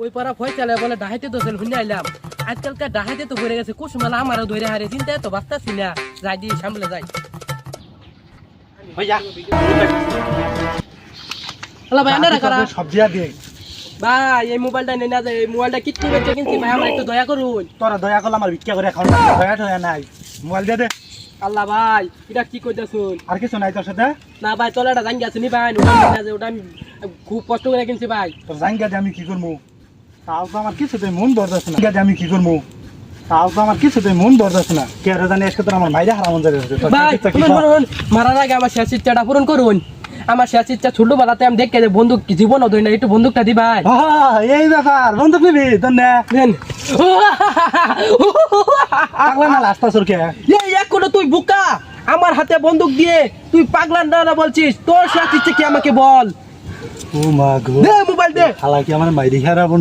ওই পাড়া ভয় চালে বলে ডাহাইতে তো সেল শুনে আইলাম আজকালকার ডাহাইতে তো ভরে গেছে কুসুমালা আমারও ধরে হারে চিন্তায় তো বাঁচতাছি না যাই দিয়ে সামলে যাই ভাইয়া হ্যালো ভাই আনারা কারা সবজি দিয়ে ভাই এই মোবাইলটা নিয়ে না যায় এই মোবাইলটা কিচ্ছু বেঁচে কিনছি ভাই আমার একটু দয়া করুন তোরা দয়া করলে আমার ভিক্ষা করে খাওয়া দয়া টয়া নাই মোবাইল দিয়ে দে আল্লাহ ভাই এটা কি করতেছুন আর কিছু নাই তোর সাথে না ভাই তলাটা জাঙ্গি আছে নি ভাই ওটা নিয়ে না যায় ওটা আমি খুব কষ্ট করে কিনছি ভাই তোর জাঙ্গা দিয়ে আমি কি করবো তাও তো আমার কিছুতে মন বরদাস না দিয়ে আমি কি করবো তাও তো আমার কিছুতে মন বরদাস না কে আর জানি আজকে তোর আমার মাইরা হারামন যাবে ভাই শুনুন মারার আগে আমার শেষ ইচ্ছাটা পূরণ করুন আমার শেষ ইচ্ছা ছোটবেলাতে আমি দেখে যে বন্দুক জীবনও ধরি না একটু বন্দুকটা দি ভাই এই ব্যাপার বন্ধু নিবি তোর না দেন পাগলা না লাস্তা সরকে এই এখনো তুই বুকা আমার হাতে বন্দুক দিয়ে তুই পাগলা না বলছিস তোর শেষ ইচ্ছা কি আমাকে বল ও মা গো দে মোবাইল দে হালাকি আমার মাইরি হারাবো